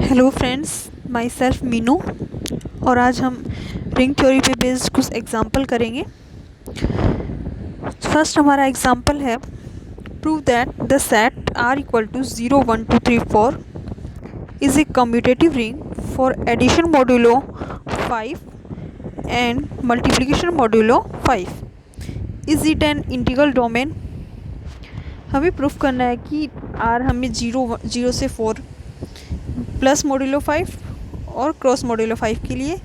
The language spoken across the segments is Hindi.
Hello friends, my self Meenu. और आज हम रिंग थ्योरी पे बेस्ड कुछ एग्जांपल करेंगे। फर्स्ट हमारा एग्जांपल है, prove that the set R equal to 0 1 2 3 4 is a commutative ring for addition modulo 5 and multiplication modulo 5। Is it an integral domain. हमें प्रूफ करना है कि आर हमें 0 से 4 प्लस मॉड्यूलो 5 और क्रॉस मॉड्यूलो 5 के लिए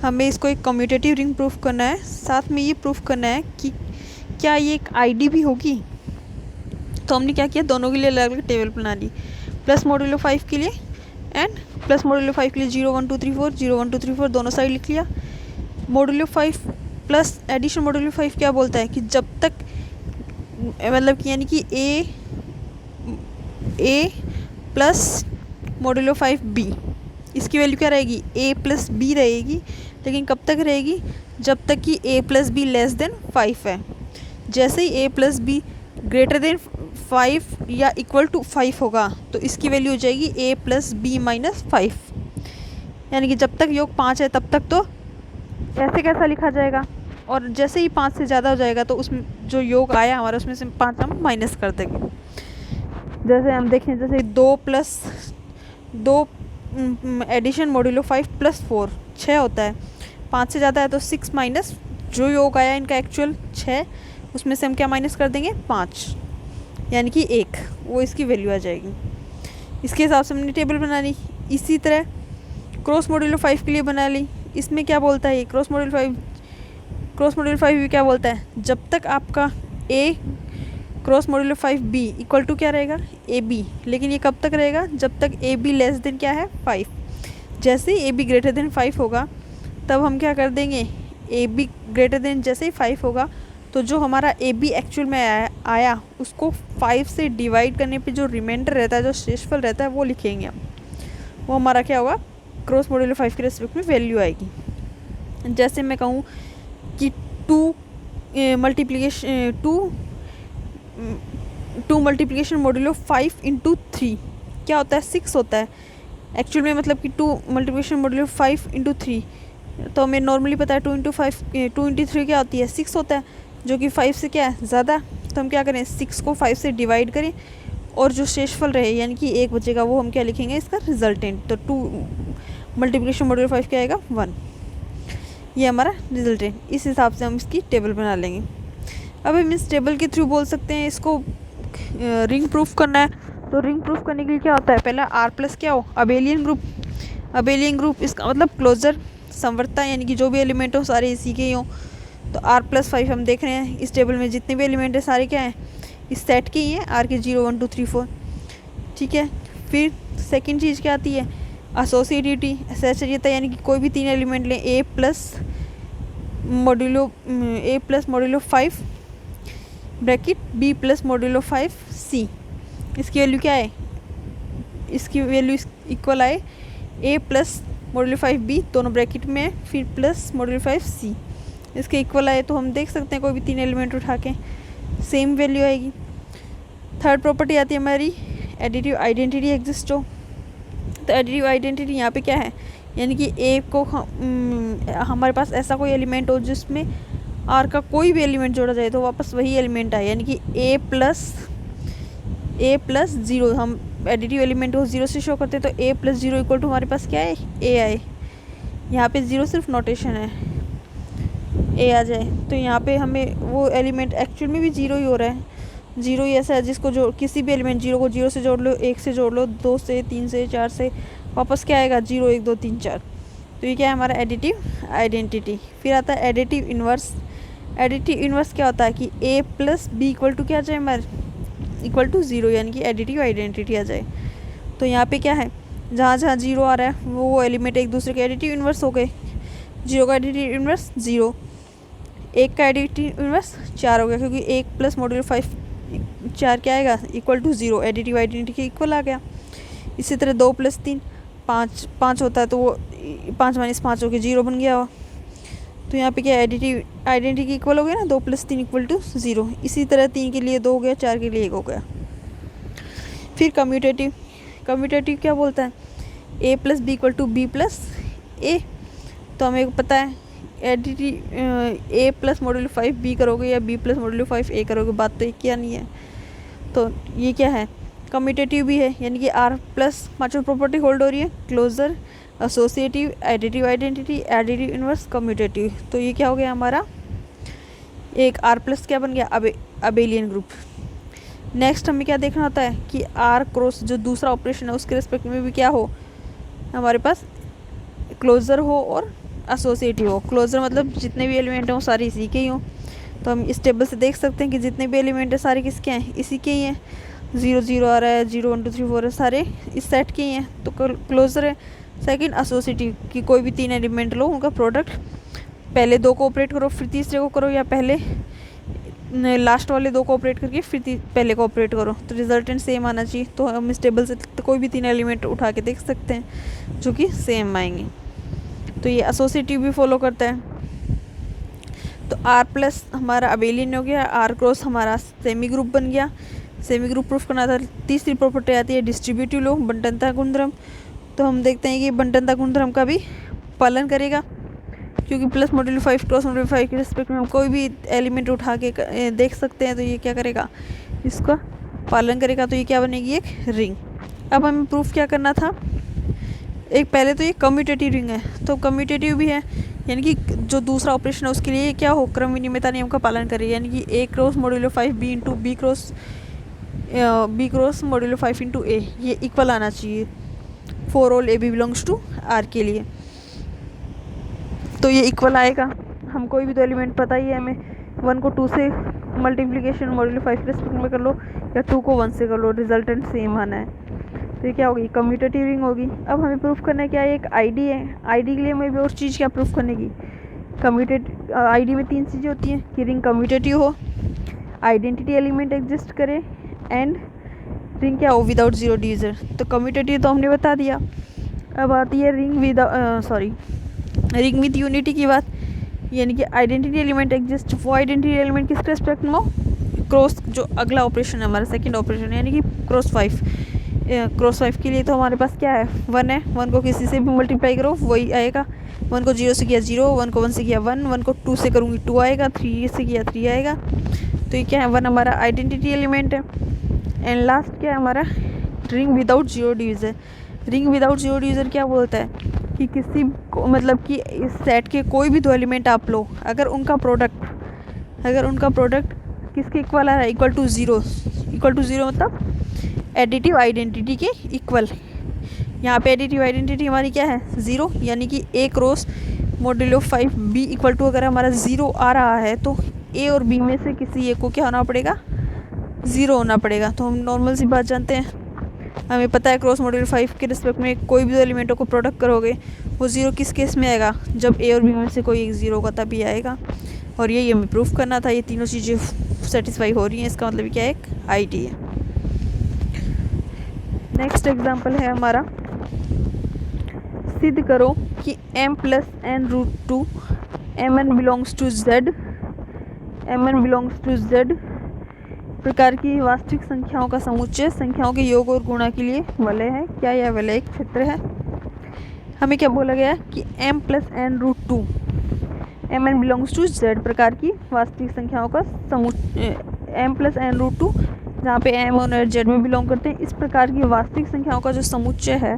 हमें इसको एक कम्यूटेटिव रिंग प्रूफ करना है। साथ में ये प्रूफ करना है कि क्या ये एक आईडी भी होगी। तो हमने क्या किया, दोनों के लिए अलग अलग टेबल बना ली। प्लस मॉड्यूलो 5 के लिए एंड प्लस मॉड्यूलो 5 के लिए 0 1 2 3 4 0 1 2 3 4 दोनों साइड लिख लिया। मॉड्यूलो 5 प्लस एडिशन मॉड्यूलो 5 क्या बोलता है कि जब तक मतलब कि यानी कि ए प्लस मॉड्यूलो 5b, इसकी वैल्यू क्या रहेगी, a प्लस बी रहेगी। लेकिन कब तक रहेगी, जब तक कि a plus be less than 5 है। जैसे ही a plus be greater than 5 या इक्वल टू 5 होगा तो इसकी वैल्यू हो जाएगी a प्लस बी माइनस 5। यानी कि जब तक योग 5 है तब तक तो ऐसे कैसा लिखा जाएगा, और जैसे ही 5 से ज़्यादा हो जाएगा तो उसमें जो योग आया हमारा उसमें से 5 हम माइनस कर देंगे। जैसे हम देखें, जैसे 2 एडिशन मॉड्यूलो 5 प्लस 4 6 होता है। 5 से ज़्यादा है तो 6 माइनस जो योग आया इनका एक्चुअल 6, उसमें से हम क्या माइनस कर देंगे 5, यानी कि 1, वो इसकी वैल्यू आ जाएगी। इसके हिसाब से हमने टेबल बना ली। इसी तरह क्रॉस मॉड्यूलो 5 के लिए बना ली। इसमें क्या बोलता है, क्रॉस मॉड्यूलो 5 भी क्या बोलता है, जब तक आपका a cross modulo 5b equal to क्या रहेगा ab। लेकिन ये कब तक रहेगा, जब तक ab लेस देन क्या है 5। जैसे ही ab ग्रेटर देन 5 होगा तब हम क्या कर देंगे, ab ग्रेटर देन जैसे ही 5 होगा तो जो हमारा ab एक्चुअल में आया उसको 5 से डिवाइड करने पे जो रिमाइंडर रहता है, जो शेषफल रहता है, वो लिखेंगे हम। वो हमारा क्या होगा, क्रॉस मॉड्यूलो 5 के रेस्पेक्ट में वैल्यू आएगी। जैसे मैं कहूँ कि 2 मल्टीप्लिकेशन मॉड्यूलो 5 इंटू 3 क्या होता है, 6 होता है एक्चुअल में। मतलब कि 2 मल्टीप्लिकेशन मॉड्यूलो 5 इंटू 3, तो हमें नॉर्मली पता है 2 इंटू 3 क्या होती है, 6 होता है, जो कि 5 से क्या है ज़्यादा। तो हम क्या करें, 6 को 5 से डिवाइड करें और जो शेषफल रहे यानी कि 1 बचेगा वो हम क्या लिखेंगे, इसका रिजल्टेंट। तो 2 मल्टीप्लिकेशन मॉड्यूलो 5 क्या आएगा 1, ये हमारा रिजल्टेंट। इस हिसाब से हम इसकी टेबल बना लेंगे। अब हम इस टेबल के थ्रू बोल सकते हैं इसको रिंग प्रूफ करना है। तो रिंग प्रूफ करने के लिए क्या होता है, पहला आर प्लस क्या हो, अबेलियन ग्रुप। इसका मतलब क्लोजर समवर्तता, यानी कि जो भी एलिमेंट हो सारे इसी के ही हो। तो आर प्लस 5 हम देख रहे हैं इस टेबल में जितने भी एलिमेंट हैं सारे क्या हैं, इस सेट के ही हैं, आर के 0 1 2 3 4। ठीक है। फिर सेकेंड चीज़ क्या आती है, एसोसिएटिविटी। एसोसिएटिविटी यानी कि कोई भी 3 एलिमेंट लें, a plus modulo 5 bracket b plus modulo 5 c। इसकी वैल्यू क्या है, इसकी वैल्यू इक्वल आए a प्लस मॉड्यूलो 5b दोनों ब्रैकेट में, फिर प्लस मॉड्यूलो 5c इसके इक्वल आए। तो हम देख सकते हैं कोई भी 3 एलिमेंट उठा के सेम वैल्यू आएगी। थर्ड प्रॉपर्टी आती है हमारी, एडिटिव आइडेंटिटी एग्जिस्ट हो। तो एडिटिव आइडेंटिटी यहाँ पे क्या है, यानी कि a को हमारे पास ऐसा कोई एलिमेंट हो जिसमें r का कोई भी एलिमेंट जोड़ा जाए तो वापस वही एलिमेंट आए, यानी कि a प्लस 0। हम एडिटिव एलिमेंट को 0 से शो करते हैं तो a प्लस 0 इक्वल टू हमारे पास क्या है, a आए। यहाँ पे 0 सिर्फ नोटेशन है, a आ जाए। तो यहाँ पे हमें वो एलिमेंट एक्चुअल में भी 0 ही हो रहा है। 0 ही ऐसा है जिसको जो किसी भी एलिमेंट 0 को 0 से जोड़ लो, 1 से जोड़ लो, 2 से, 3 से, 4 से, वापस क्या आएगा 0 1 2 3 4। तो ये क्या है हमारा एडिटिव आइडेंटिटी। फिर आता है एडिटिव इन्वर्स। एडिटिव इन्वर्स क्या होता है कि a plus B equal to क्या आ जाए हमारे, इक्वल टू 0, यानी कि एडिटिव आइडेंटिटी आ जाए। तो यहाँ पे क्या है, जहाँ जहाँ 0 आ रहा है वो एलिमेंट एक दूसरे के एडिटिव इन्वर्स हो गए। 0 का एडिटिव इन्वर्स 0, 1 का एडिटिव इन्वर्स 4 हो गया, क्योंकि 1 प्लस मॉड्यूलो 5 4 क्या आएगा, इक्वल टू 0, एडिटिव आइडेंटिटी के इक्वल आ गया। इसी तरह 2 प्लस 3 5 होता है, तो वो 5 माइनस 5 हो गया 0 बन गया वो। तो यहाँ पे क्या एडिटिव आइडेंटिटी इक्वल हो गया ना, 2 प्लस 3 इक्वल टू 0। इसी तरह 3 के लिए 2 हो गया, 4 के लिए 1 हो गया। फिर कम्यूटेटिव क्या बोलता है, A plus B equal to B plus A. तो हमें पता है additive A plus modulo 5 B करोगे या बी प्लस मॉड्यूलो 5 ए करोगे, बात तो एक क्या नहीं है। तो ये क्या है, कम्यूटेटिव भी है, यानी कि आर प्लस पांचों प्रॉपर्टी होल्ड हो रही है, closure, associative, additive identity, additive inverse, commutative. तो ये क्या हो गया हमारा, एक आर प्लस क्या बन गया, अबेलियन ग्रुप। नेक्स्ट हमें क्या देखना होता है कि आर क्रॉस जो दूसरा ऑपरेशन है उसके रिस्पेक्ट में भी क्या हो, हमारे पास क्लोजर हो और एसोसिएटिव हो। क्लोजर मतलब जितने भी एलिमेंट हैं वो सारे इसी के ही हों। तो हम इस टेबल से देख सकते हैं कि जितने भी एलिमेंट हैं सारे किसके हैं, इसी के ही हैं। 0 0 आ रहा है, 0 1 2 3 4 है, सारे इस सेट के ही हैं, तो क्लोजर है। सेकंड एसोसिएटिव की कोई भी 3 एलिमेंट लो, उनका प्रोडक्ट पहले 2 को ऑपरेट करो फिर तीसरे को करो, या पहले लास्ट वाले 2 को ऑपरेट करके फिर पहले को ऑपरेट करो, तो रिजल्टेंट सेम आना चाहिए। तो हम इस टेबल से तो कोई भी 3 एलिमेंट उठा के देख सकते हैं जो कि सेम आएंगे। तो ये एसोसिएटिव भी फॉलो करता है। तो आर प्लस हमारा अबेलियन हो गया, आर क्रॉस हमारा सेमी ग्रुप बन गया। सेमी ग्रुप प्रूफ करना था। तीसरी प्रॉपर्टी आती है डिस्ट्रीब्यूटिव लो, बंटनता गुणधर्म। तो हम देखते हैं कि बंटनता गुणधर्म का भी पालन करेगा, क्योंकि प्लस मॉड्यूलो 5 क्रॉस मॉड्यूलो 5 के रिस्पेक्ट में हम कोई भी एलिमेंट उठा के देख सकते हैं। तो ये क्या करेगा, इसका पालन करेगा। तो ये क्या बनेगी, एक रिंग। अब हमें प्रूफ क्या करना था, एक पहले तो ये कम्यूटेटिव रिंग है, तो कम्यूटेटिव भी है, यानी कि जो दूसरा ऑपरेशन है उसके लिए क्या हो, क्रम विनिमयता नियम का पालन करेगी, यानी कि A cross modulo 5 B into B cross modulo 5 into A, ये इक्वल आना चाहिए for all A B belongs to R के लिए। तो ये इक्वल आएगा। हम कोई भी तो एलिमेंट पता ही है हमें, 1 को 2 से मल्टीप्लिकेशन मॉड्यूलो 5 के रिस्पेक्ट में कर लो या 2 को 1 से कर लो, रिजल्टेंट सेम आना है। तो ये क्या होगी, कम्यूटेटिव रिंग होगी। अब हमें प्रूफ करना है क्या, एक आईडी है। आईडी के लिए हमें भी और चीज़ क्या प्रूफ करने की, आईडी में 3 चीज़ें होती हैं कि रिंग कम्यूटेटिव हो, आइडेंटिटी एलिमेंट एग्जिस्ट करे, एंड रिंग क्या हो, विदाउट जीरो डिविजन। तो कम्यूटेटिव तो हमने बता दिया। अब आती है रिंग रिंग विद यूनिटी की बात, यानी कि आइडेंटिटी एलिमेंट एग्जिस्ट। वो आइडेंटिटी एलिमेंट किसके रेस्पेक्ट में हो, क्रॉस जो अगला ऑपरेशन है हमारा सेकंड ऑपरेशन, यानी कि क्रॉस 5 के लिए तो हमारे पास क्या है, 1 है। 1 को किसी से भी मल्टीप्लाई करो वही आएगा। 1 को 0 से किया 0, 1 को 1 से किया 1, 1 को 2 से करूँगी 2 आएगा, 3 से किया 3 आएगा। तो ये क्या है, 1 हमारा आइडेंटिटी एलिमेंट है। एंड लास्ट क्या है हमारा, ring without zero division. Ring without zero division क्या बोलता है कि किसी को मतलब कि इस सेट के कोई भी 2 एलिमेंट आप लो, अगर उनका प्रोडक्ट किसके इक्वल आ रहा है, इक्वल टू ज़ीरो मतलब एडिटिव आइडेंटिटी के इक्वल। यहाँ पे एडिटिव आइडेंटिटी हमारी क्या है, 0, यानी कि A cross modulo 5 B equal to अगर हमारा 0 आ रहा है तो ए और बी में से किसी एक को क्या होना पड़ेगा, 0 होना पड़ेगा। तो हम नॉर्मल सी बात जानते हैं, हमें पता है क्रॉस मॉड्यूलो 5 के रिस्पेक्ट में कोई भी 2 एलिमेंटों को प्रोडक्ट करोगे वो 0 किस केस में आएगा, जब ए और बी में से कोई एक 0 का तभी आएगा। और ये हमें प्रूफ करना था। ये तीनों चीज़ें सेटिस्फाई हो रही हैं, इसका मतलब क्या है, एक आईडी है। नेक्स्ट एग्जांपल है हमारा, सिद्ध करो कि m plus n root 2 mn belongs to z प्रकार की वास्तविक संख्याओं का समुच्चय संख्याओं के योग और गुणा के लिए वलय है। क्या यह वलय एक क्षेत्र है। हमें क्या बोला गया कि m plus n root 2 mn belongs to z प्रकार की वास्तविक संख्याओं का समुच्चय, m प्लस n रूट 2 जहाँ पे m और z में बिलोंग करते हैं, इस प्रकार की वास्तविक संख्याओं का जो समुच्चय है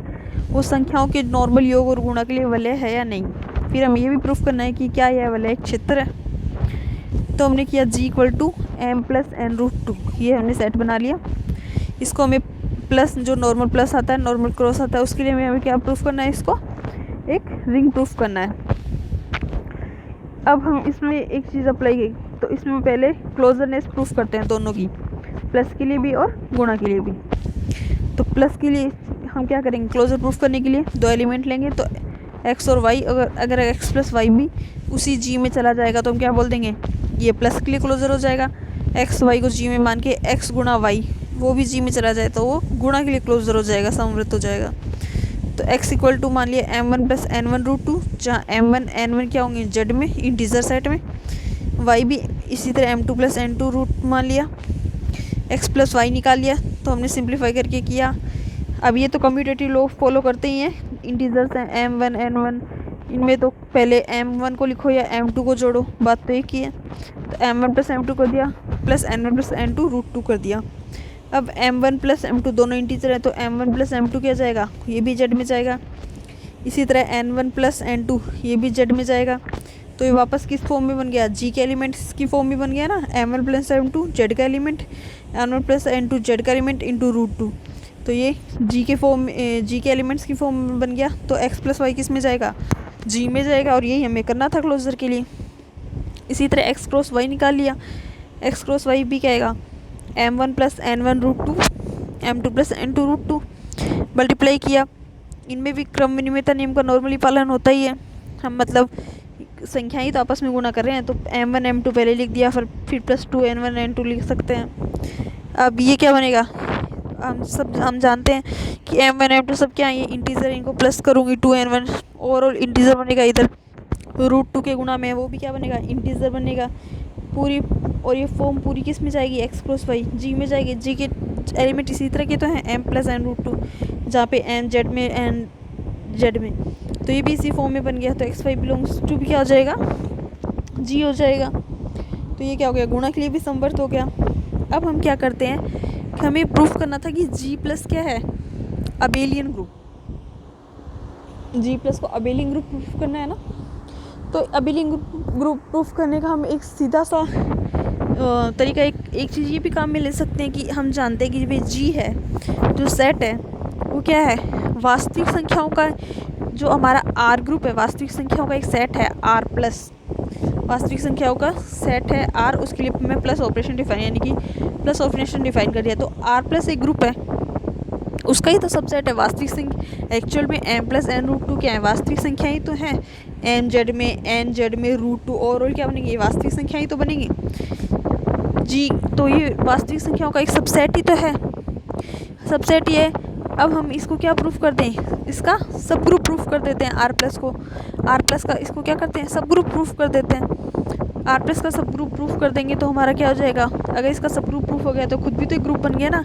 वो संख्याओं के नॉर्मल योग और गुणा के लिए वलय है या नहीं। फिर हमें ये भी प्रूफ करना है कि क्या यह वलय एक क्षेत्र है। तो हमने किया g equal to m plus n root 2, ये हमने सेट बना लिया। इसको हमें प्लस जो नॉर्मल प्लस आता है, नॉर्मल क्रॉस आता है, उसके लिए हमें क्या प्रूफ करना है, इसको एक रिंग प्रूफ करना है। अब हम इसमें एक चीज़ अप्लाई की, तो इसमें पहले क्लोजरनेस प्रूफ करते हैं दोनों की, प्लस के लिए भी और गुणा के लिए भी। तो प्लस के लिए हम क्या करेंगे, क्लोजर प्रूफ करने के लिए 2 एलिमेंट लेंगे, तो x और y, अगर x प्लस वाई भी उसी g में चला जाएगा तो हम क्या बोल देंगे, ये प्लस के लिए क्लोजर हो जाएगा। x y को g में मान के x गुणा y वो भी g में चला जाए तो वो गुणा के लिए क्लोजर हो जाएगा, समवृत्त हो जाएगा। तो x इक्वल टू मान लिया m1 प्लस n1 रूट 2, जहाँ m1 n1 क्या होंगे z में, इंटीजर सेट में, y भी इसी तरह m2 प्लस n2 रूट मान लिया, x प्लस वाई निकाल लिया। तो हमने सिंप्लीफाई करके किया, अब ये तो कम्यूटेटिव लॉ फॉलो करते ही हैं, इंटीजर्स हैं m1 n1, इनमें तो पहले m1 को लिखो या m2 को जोड़ो, बात तो एक ही है। तो m1 प्लस m2 कर दिया, plus n1 plus n2 root 2 कर दिया। अब m1 प्लस m2 दोनों इंटीजर है तो m1 प्लस m2 क्या जाएगा, ये भी जेड में जाएगा। इसी तरह n1 प्लस n2 ये भी जेड में जाएगा। तो ये वापस किस फॉर्म में बन गया, जी के एलिमेंट्स की फॉर्म में बन गया ना, m1 प्लस m2 जेड का element, n1 plus n2 Z का एलिमेंट इंटू रूट 2। तो ये जी के फॉर्म, जी के एलिमेंट्स की फॉर्म में बन गया। तो x प्लस वाई किस में जाएगा, जी में जाएगा, और यही हमें करना था क्लोजर के लिए। इसी तरह x क्रॉस वाई निकाल लिया, x क्रॉस वाई भी क्या आएगा, m1 plus n1 root 2, m2 plus n2 root 2, multiply किया। इनमें भी क्रम विनिमयता नियम का नॉर्मली पालन होता ही है, हम मतलब संख्याएं ही तो आपस में गुणा कर रहे हैं, तो m1 m2 पहले लिख दिया, फिर प्लस 2 n1 n2 लिख सकते हैं। अब ये क्या बनेगा, हम जानते हैं कि m1 m2 सब क्या है, ये इंटीजर, इनको प्लस करूँगी 2n1, ओवरऑल इंटीजर बनेगा इधर, रूट 2 के गुणा में वो भी क्या बनेगा, इंटीजर बनेगा पूरी। और ये फॉर्म पूरी किस में जाएगी, एक्स क्रॉस वाई जी में जाएगी। जी के एलिमेंट इसी तरह के तो हैं m प्लस n रूट 2, जहाँ पे m जेड में n जेड में, तो ये भी इसी फॉर्म में बन गया। तो एक्स वाई बिलोंग्स टू भी क्या हो जाएगा, जी हो जाएगा। तो ये क्या हो गया, गुणा के लिए भी समवर्त हो गया। अब हम क्या करते हैं कि हमें प्रूफ करना था कि जी प्लस क्या है, अबेलियन ग्रुप, जी प्लस को अबेलियन ग्रुप प्रूफ करना है ना। तो अबेलियन ग्रुप प्रूफ करने का हम एक सीधा सा तरीका, एक चीज़ ये भी काम में ले सकते हैं कि हम जानते हैं कि भाई जी है जो सेट है वो क्या है, वास्तविक संख्याओं का जो हमारा आर ग्रुप है, वास्तविक संख्याओं का एक सेट है आर प्लस, वास्तविक संख्याओं का सेट है आर, उसके लिए मैं प्लस ऑपरेशन डिफाइन यानी कि प्लस ऑपरेशन डिफाइन कर दिया। तो आर प्लस एक ग्रुप है, उसका ही तो सबसेट है वास्तविक संख्या। एक्चुअल में m प्लस n रूट 2 क्या है, वास्तविक संख्या ही तो है, m जेड में n जेड में रूट 2, ओवरऑल क्या बनेंगे, वास्तविक संख्या ही तो बनेंगी जी। तो ये वास्तविक संख्याओं का एक सबसेट ही तो है, सबसेट ये है। अब हम इसको क्या प्रूफ कर दें, इसका सब ग्रुप प्रूफ कर देते हैं, आर प्लस को, आर प्लस का इसको क्या करते हैं, सब ग्रुप प्रूफ कर देते हैं। आर प्लस का सब ग्रुप प्रूफ कर देंगे तो हमारा क्या हो जाएगा, अगर इसका सब ग्रुप प्रूफ हो गया तो खुद भी तो एक ग्रुप बन गया ना।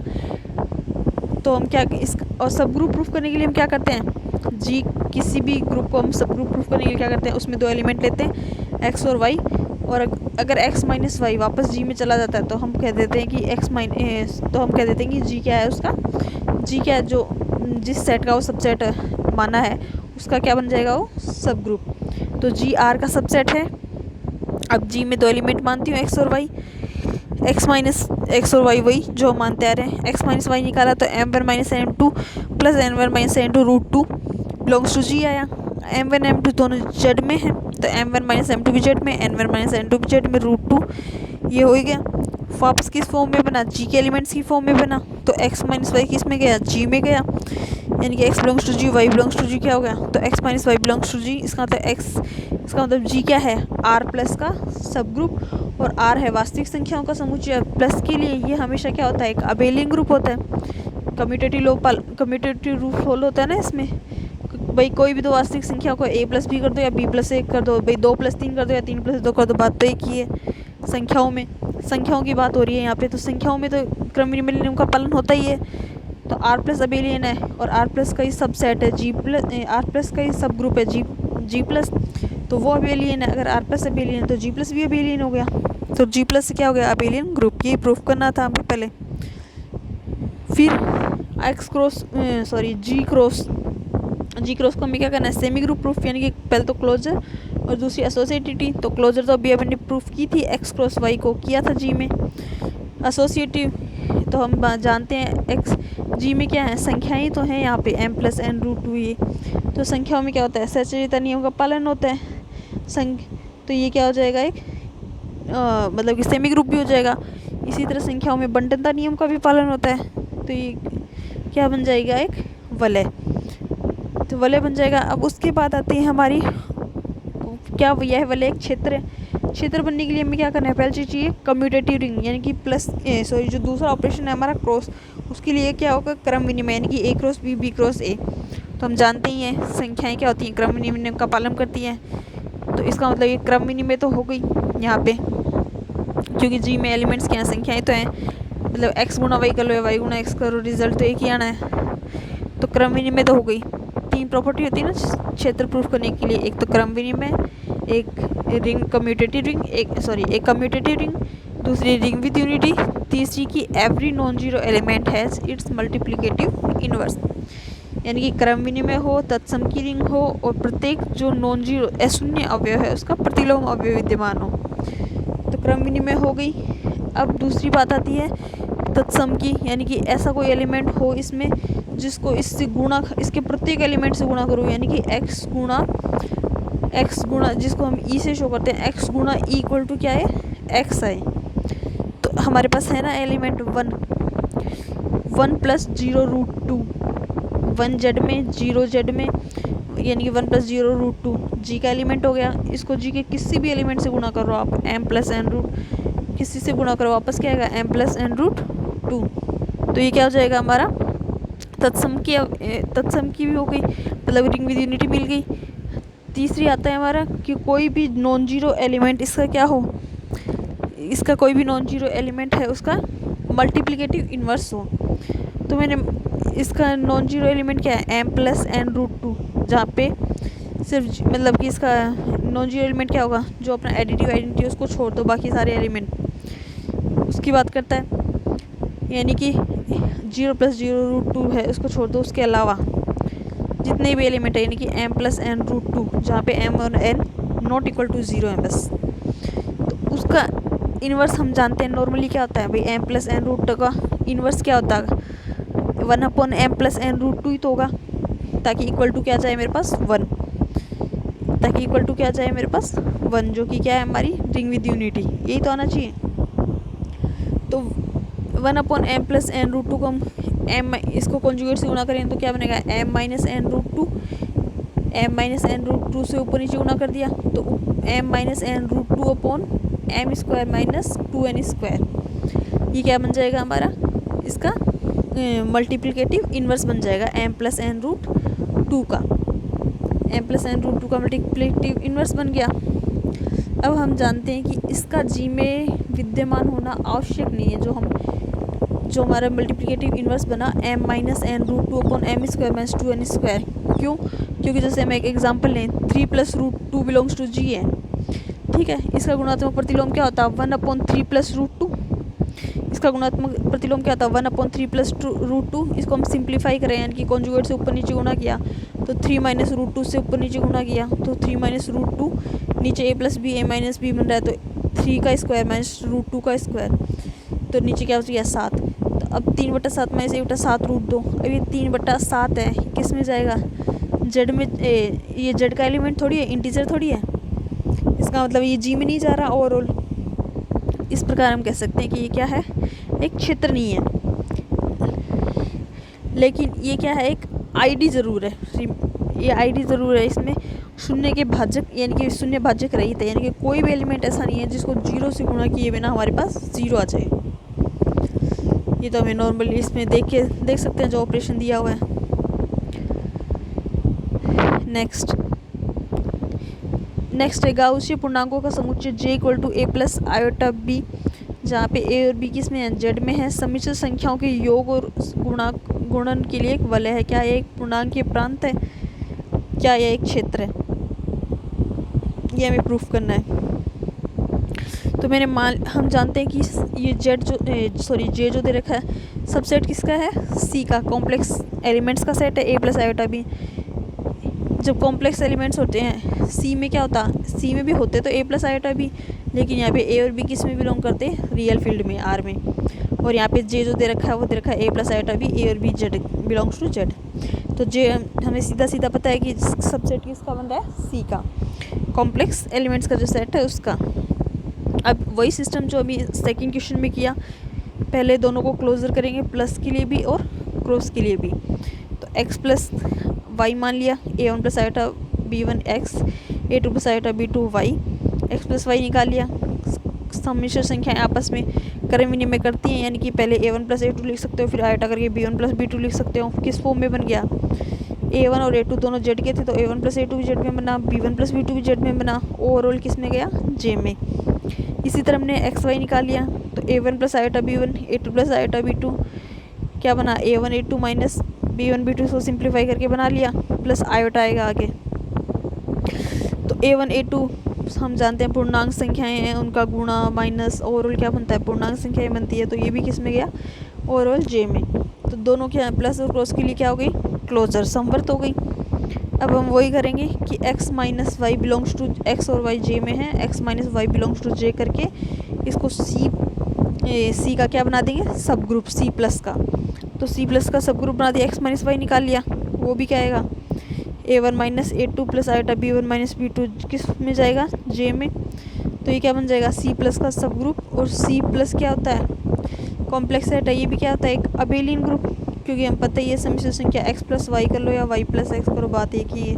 तो हम क्या इस और सब ग्रुप प्रूफ करने के लिए हम क्या करते हैं, जी किसी भी ग्रुप को हम सब ग्रुप प्रूफ करने के लिए क्या करते हैं, उसमें दो एलिमेंट लेते हैं x और y, और अगर x माइनस वाई वापस जी में चला जाता है तो हम कह देते हैं कि तो हम कह देते हैं कि जी क्या है उसका, जी क्या है जो जिस सेट का वो सबसेट माना है उसका क्या बन जाएगा, वो सब ग्रुप। तो जी आर का सबसेट है। अब जी में दो एलिमेंट मानती हूँ x और y, x और y वही जो हम मानते आ रहे हैं, x माइनस वाई निकाला तो m1 minus m2 plus n1 minus n2 root 2 belongs to G आया। m1 m2 दोनों जेड में है तो m1 माइनस m2 भी जेड में, n1 माइनस n2 भी जेड में, रूट 2 ये हो ही गया। वापस किस फॉर्म में बना, जी के एलिमेंट्स की फॉर्म में बना। तो x माइनस वाई किस में गया, जी में गया, यानी कि x belongs to G, y belongs to G क्या हो गया, तो x minus Y belongs to G. इसका मतलब जी क्या है, r प्लस का सब ग्रुप, और r है वास्तविक संख्याओं का समुच्चय। प्लस के लिए ये हमेशा क्या होता है, एक अबेलियन ग्रुप होता है। कम्यूटेटिव रूल फॉलो होता है ना इसमें, भाई कोई भी दो वास्तविक संख्या को a प्लस बी कर दो या b प्लस 1 कर दो, भाई 2 प्लस 3 कर दो या 3 प्लस 2 कर दो, बात तो एक ही है। संख्याओं की बात हो रही है यहाँ पे, तो संख्याओं में तो क्रम विनिमय नियम का पालन होता ही है। तो r प्लस अबेलियन है और r प्लस का ही सबसेट है जी प्लस, r प्लस का ही सब ग्रुप है जी प्लस, तो वो अबेलियन है। अगर r प्लस अबेलियन है तो जी प्लस भी अबेलियन हो गया। तो जी प्लस से क्या हो गया, अबेलियन ग्रुप। ये प्रूफ करना था हमें पहले। फिर जी क्रॉस को हमें क्या करना है, सेमी ग्रुप प्रूफ, यानी कि पहले तो क्लोजर और दूसरी एसोसिएटिविटी। तो क्लोजर तो अभी हमने प्रूफ की थी, एक्स क्रॉस वाई को किया था जी में। एसोसिएटिव तो हम जानते हैं एक्स जी में क्या है, संख्याएं तो हैं यहाँ पे m प्लस n रूट 2 ये। तो संख्याओं में क्या होता है, सचेता नियम का पालन होता है। तो ये क्या हो जाएगा, एक मतलब कि सेमी ग्रुप भी हो जाएगा। इसी तरह संख्याओं में बंटनता नियम का भी पालन होता है। तो ये क्या बन जाएगा, एक वलय। तो वलय बन जाएगा। अब उसके बाद आती है हमारी क्या, यह वलय एक क्षेत्र है। क्षेत्र बनने के लिए हमें क्या करना है, पहले चीज़ चाहिए कम्यूटेटिव रिंग, यानी कि जो दूसरा ऑपरेशन है हमारा क्रॉस, उसके लिए क्या होगा, क्रम विनिमय, यानी कि a cross b cross a। तो हम जानते ही हैं संख्याएं क्या होती हैं, क्रम विनिमय नियम का पालन करती हैं। तो इसका मतलब ये क्रम विनिमय तो हो गई यहाँ पे, क्योंकि जी में एलिमेंट्स क्या हैं, संख्याएं तो हैं। मतलब x गुणा वाई कर लो या y गुणा x करो, रिजल्ट तो एक ही आना है। तो क्रम विनिमय तो हो गई। 3 प्रॉपर्टी होती है ना क्षेत्र प्रूफ करने के लिए, एक तो क्रम विनिमय, एक रिंग कम्यूटेटिव रिंग, एक कम्यूटेटिव रिंग, दूसरी रिंग विद यूनिटी, तीसरी की every non zero element has its multiplicative inverse, यानी कि क्रम विनिमय हो, तत्सम की रिंग हो और प्रत्येक जो नॉन जीरो अशून्य अवयव है उसका प्रतिलोम अवयव विद्यमान हो। तो क्रम विनिमय हो गई। अब दूसरी बात आती है तत्सम की, यानी कि ऐसा कोई एलिमेंट हो इसमें जिसको इससे गुणा, इसके प्रत्येक एलिमेंट से गुणा करो, यानी कि x गुणा जिसको हम ई से शो करते हैं, x गुणा ई इक्वल टू क्या है, x है। तो हमारे पास है ना एलिमेंट 1 प्लस 0√2, 1 जेड में 0 जेड में, यानी कि 1 प्लस 0√2 जी का एलिमेंट हो गया। इसको जी के किसी भी एलिमेंट से गुणा करो आप, m प्लस n रूट किसी से गुणा करो, वापस क्या आएगा m प्लस n रूट 2। तो ये क्या हो जाएगा हमारा तत्सम की भी हो गई, मतलब रिंग विद यूनिटी मिल गई। तीसरी आता है हमारा कि कोई भी नॉन जीरो एलिमेंट इसका क्या हो, इसका कोई भी नॉन जीरो एलिमेंट है उसका मल्टीप्लिकेटिव इन्वर्स हो। तो मैंने इसका नॉन जीरो एलिमेंट क्या है, m प्लस n रूट 2, जहाँ पे सिर्फ मतलब कि इसका नॉन जीरो एलिमेंट क्या होगा, जो अपना एडिटिव आइडेंटिटी उसको छोड़ दो, बाकी सारे एलिमेंट उसकी बात करता है, यानी कि 0 प्लस 0√2 है उसको छोड़ दो, उसके अलावा जितने भी एलिमेंट है यानी कि m प्लस n रूट 2, जहाँ पे m और n नॉट इक्वल टू 0 है बस। तो उसका इन्वर्स हम जानते हैं नॉर्मली क्या होता है भाई, m प्लस n रूट 2 का इन्वर्स क्या होता है 1/m प्लस n रूट 2 ही तो होगा, ताकि इक्वल टू क्या जाए मेरे पास 1, ताकि इक्वल टू क्या जाए मेरे पास 1, जो कि क्या है हमारी रिंग विद यूनिटी, यही तो आना चाहिए। तो 1/m प्लस n रूट 2 को हम m इसको कॉन्जुगेट से गुणा करें तो क्या बनेगा m minus n root 2, m minus n root 2 से ऊपर नीचे गुणा कर दिया तो m minus n root 2 upon m square minus 2n square, ये क्या बन जाएगा हमारा इसका मल्टीप्लिकेटिव इन्वर्स बन जाएगा m प्लस n रूट 2 का, m प्लस n रूट 2 का मल्टीप्लिकेटिव इन्वर्स बन गया। अब हम जानते हैं कि इसका जी में विद्यमान होना आवश्यक नहीं है, जो हमारा मल्टीप्लिकेटिव इन्वर्स बना m minus n root 2 upon m square minus 2n square, क्यों, क्योंकि जैसे हम एक एग्जांपल लें 3 plus root 2 belongs to g है, ठीक है, इसका गुणात्मक प्रतिलोम क्या होता है 1/3 प्लस रूट 2, इसका गुणात्मक प्रतिलोम क्या था 1/3 प्लस रूट 2, इसको हम सिंप्लीफाई करें यानी कि कॉन्जुगेट से ऊपर नीचे गुणा किया तो 3 माइनस रूट 2 से ऊपर नीचे गुणा किया तो 3 माइनस रूट 2, नीचे a plus B a minus B बन रहा है तो 3 का स्क्वायर माइनस रूट 2 का स्क्वायर, तो नीचे क्या हो गया 7। तो अब 3/7 माइनस 1/7 रूट 2, अब ये 3/7 है किस में जाएगा जेड में, ये जेड का एलिमेंट थोड़ी है, इंटीजर थोड़ी है, इसका मतलब ये जी में नहीं जा रहा ओवरऑल। इस प्रकार हम कह सकते हैं कि ये क्या है एक क्षेत्र नहीं है, लेकिन ये क्या है एक आईडी ज़रूर है, ये आईडी ज़रूर है, इसमें शून्य के भाजक यानी कि शून्य भाजक रहित है, यानी कि कोई भी एलिमेंट ऐसा नहीं है जिसको 0 से गुणा किए बिना हमारे पास 0 आ जाए। ये तो हमें नॉर्मली इसमें देख सकते हैं जो ऑपरेशन दिया हुआ है। नेक्स्ट है गाउसियन पूर्णांकों का समुच्चय j equal to a plus iota b, जहाँ पे a और b किस में है z में है, सम्मिश्र संख्याओं के योग और गुणन के लिए एक वलय है। क्या यह एक पूर्णांकीय प्रांत है, क्या यह एक क्षेत्र है, ये हमें प्रूफ करना है। तो हम जानते हैं कि ये j जो दे रखा है सबसेट किसका है c का, कॉम्प्लेक्स एलिमेंट्स का सेट है a प्लस आयोटा b। जब कॉम्प्लेक्स एलिमेंट्स होते हैं सी में क्या होता है, सी में भी होते तो ए प्लस आयोटा भी, लेकिन यहाँ पे ए और बी किस में बिलोंग करते हैं रियल फील्ड में आर में, और यहाँ पे जे जो दे रखा है वो दे रखा है ए प्लस आयोटा भी, ए और B Z belongs to Z. तो जे हमें सीधा पता है कि सबसेट किसका बन रहा है सी का, कॉम्प्लेक्स एलिमेंट्स का जो सेट है उसका। अब वही सिस्टम जो अभी सेकेंड क्वेश्चन में किया, पहले दोनों को क्लोजर करेंगे, प्लस के लिए भी और क्रॉस के लिए भी। तो x प्लस वाई मान लिया, a1 plus iota b1 x, a2 plus iota b2 y, x plus Y निकाल लिया। सम्मिश्र संख्याएं आपस में क्रम विनिमय करती हैं, यानी कि पहले a1 प्लस a2 लिख सकते हो, फिर आयोटा करके b1 प्लस b2 लिख सकते हो। किस फॉर्म में बन गया, a1 और a2 दोनों जेड के थे तो a1 प्लस a2 भी जेड में बना, b1 प्लस b2 भी जेड में बना, ओवरऑल किस में गया j में। इसी तरह हमने एक्स वाई निकाल लिया तो a1 plus iota b1, a2 plus iota b2 क्या बना a1 a2 minus B1 B2 को सिंप्लीफाई करके बना लिया, प्लस आयोटा आएगा आगे। तो A1 A2 हम जानते हैं पूर्णांक संख्याएं हैं, उनका गुणा माइनस ओवरऑल क्या बनता है, पूर्णांक संख्याएं बनती है। तो ये भी किस में गया, ओवरऑल J में। तो दोनों क्या है, प्लस और क्रॉस के लिए क्या हो गई, क्लोजर समवर्त हो गई। अब हम वही करेंगे कि x minus Y belongs to x और y J में है, x minus Y belongs to J करके इसको C का क्या बना देंगे, सब ग्रुप C प्लस का। तो C प्लस का सब ग्रुप बना दिया, x माइनस वाई निकाल लिया, वो भी क्या आएगा, A1 minus A2 plus iota B1 minus B2 किस में जाएगा, J में। तो ये क्या बन जाएगा, C प्लस का सब ग्रुप। और C प्लस क्या होता है, कॉम्प्लेक्स आयोटा, ये भी क्या होता है, एक अबेलियन ग्रुप, क्योंकि हम पता ही है समिश्र संख्या x प्लस वाई कर लो या y प्लस एक्स करो, बात एक ही है।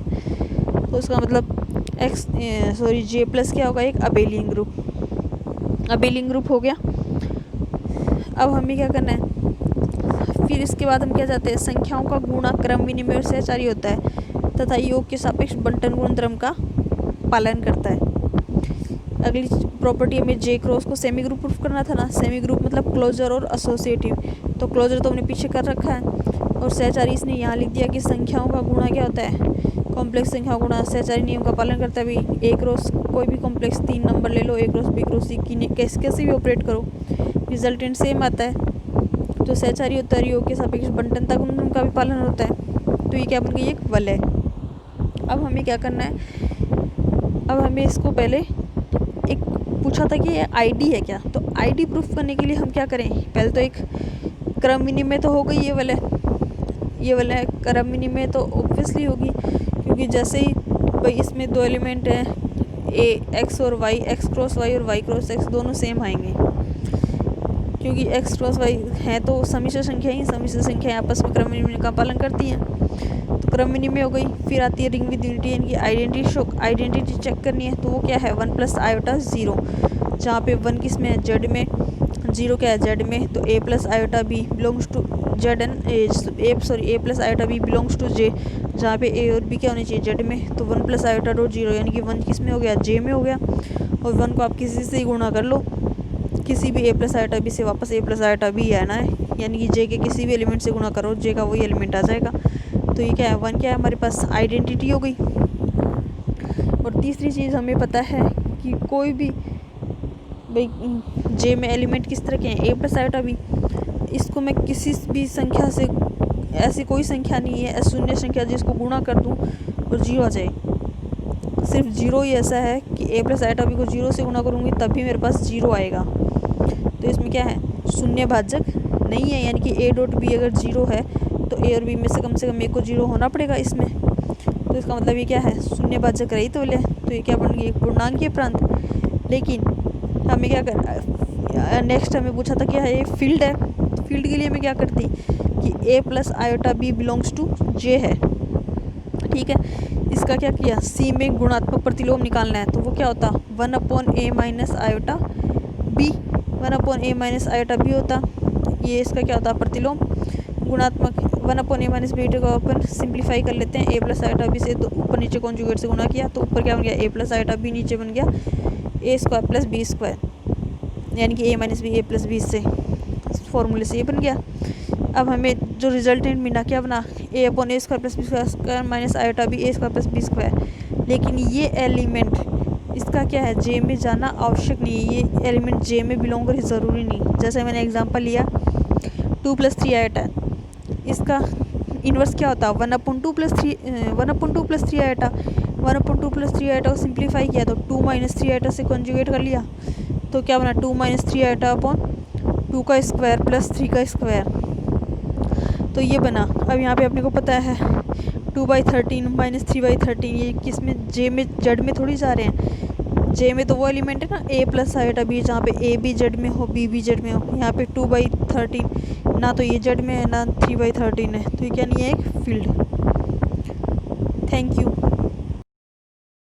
तो उसका मतलब J प्लस क्या होगा, एक अबेलियन ग्रुप हो गया। अब हमें क्या करना है, फिर इसके बाद हम क्या चाहते हैं, संख्याओं का गुणा क्रम विनिमय और सहचारी होता है तथा योग के सापेक्ष बंटन गुणधर्म का पालन करता है। अगली प्रॉपर्टी हमें J क्रॉस को सेमी ग्रुप प्रूफ करना था ना, सेमी ग्रुप मतलब क्लोजर और एसोसिएटिव। तो क्लोजर तो हमने पीछे कर रखा है, और सहचारी इसने यहाँ लिख दिया कि संख्याओं का गुणा क्या होता है, कॉम्प्लेक्स संख्याओं गुणा सहचारी नियम का पालन करता है। भाई A क्रॉस कोई भी कॉम्प्लेक्स 3 नंबर ले लो, A cross B cross C की कैसे भी ऑपरेट करो, रिजल्टेंट सेम आता है। तो सहचारी होता है, योग के सापेक्ष बंटनता गुणधर्म का भी पालन होता है। तो ये क्या बन गई, एक वलय। अब हमें क्या करना है, अब हमें इसको पहले एक पूछा था कि ये आईडी है क्या, तो आईडी प्रूफ करने के लिए हम क्या करें, पहले तो एक क्रम विनिमय तो हो गई, ये वाला क्रम विनिमय तो ऑब्वियसली होगी, क्योंकि जैसे ही भाई इसमें दो एलिमेंट हैं x और y, x क्रॉस y और y क्रॉस x दोनों सेम आएंगे, क्योंकि x क्रॉस y है तो समिश्र संख्याएं आपस में क्रम विनिमय का पालन करती हैं। तो क्रम विनिमय हो गई। फिर आती है रिंग विद यूनिटी, यानी कि आइडेंटिटी चेक करनी है। तो वो क्या है, 1 प्लस आयोटा 0, जहाँ पे 1 किस में है, जेड में, 0 क्या है, जेड में। तो a plus iota b belongs to Z and a plus iota b belongs to j, जहाँ पे a और b क्या होनी चाहिए, जेड में। तो 1 प्लस आयोटा डॉट 0, यानी कि 1 किस में हो गया, j में हो गया। और 1 को आप किसी से ही गुणा कर लो, किसी भी a प्लस आयोटा b से वापस a प्लस आयोटा b आना है, यानी कि j के किसी भी एलिमेंट से गुणा करो, j का वही एलिमेंट आ जाएगा। तो ये क्या है, 1 क्या है हमारे पास, आइडेंटिटी हो गई। और तीसरी चीज़ हमें पता है कि कोई भी भाई j में एलिमेंट किस तरह के हैं, a प्लस आयोटा b। इसको मैं किसी भी संख्या से, ऐसी कोई संख्या नहीं है शून्य संख्या जिसको गुणा कर दूं और 0 आ जाए, सिर्फ 0 ही ऐसा है कि a प्लस आयोटा b को 0 से गुणा करूँगी तब भी मेरे पास 0 आएगा। तो इसमें क्या है, शून्य भाजक नहीं है, यानी कि a डॉट b अगर 0 है तो a और b में से कम एक को 0 होना पड़ेगा इसमें। तो इसका मतलब ये क्या है, शून्य भाजक रहित वाले। तो ये क्या बन गई, एक पूर्णांकीय प्रांत। लेकिन हमें क्या करना है, नेक्स्ट हमें पूछा था कि ये फील्ड है। फील्ड के लिए मैं क्या करती कि a plus iota b belongs to j है, ठीक है। इसका क्या किया, C में गुणात्मक प्रतिलोम निकालना है। तो वो क्या होता, 1/a minus iota b, 1/a minus iota b होता। ये इसका क्या होता, प्रतिलोम गुणात्मक 1/a माइनस b को अपन सिंप्लीफाई कर लेते हैं, a प्लस आयोटा b से तो ऊपर नीचे कॉन्जुगेट से गुणा किया, तो ऊपर क्या बन गया, a प्लस आयोटा b, नीचे बन गया a square plus b square, यानी कि a minus b a plus b से फॉर्मूले से ये बन गया। अब हमें जो रिजल्टेंट मिला क्या बना, a/a square plus b square minus iota b a square plus b square. लेकिन ये एलिमेंट इसका क्या है, j में जाना आवश्यक नहीं है, ये एलिमेंट j में बिलोंग करी ज़रूरी नहीं। जैसे मैंने एग्जांपल लिया 2 प्लस 3 आयोटा, इसका इन्वर्स क्या होता है, 1/2 प्लस 3 आयोटा। 1/2 प्लस 3 आयोटा को सिंप्लीफाई किया तो 2 माइनस 3 आयोटा से कॉन्जुगेट कर लिया, तो क्या बना, 2 माइनस 3 आयोटा अपॉन 2 का स्क्वायर प्लस 3 का स्क्वायर। तो ये बना। अब यहाँ पे अपने को पता है 2/13 माइनस 3/13, ये किस में, j में, जेड में थोड़ी जा रहे हैं। j में तो वो एलिमेंट है ना a प्लस आयोटा b, जहाँ पे a भी जेड में हो b भी जेड में हो। यहाँ पे 2/13 ना तो ये जेड में है ना 3/13 है, तो ये क्या नहीं है, एक फील्ड। Thank you.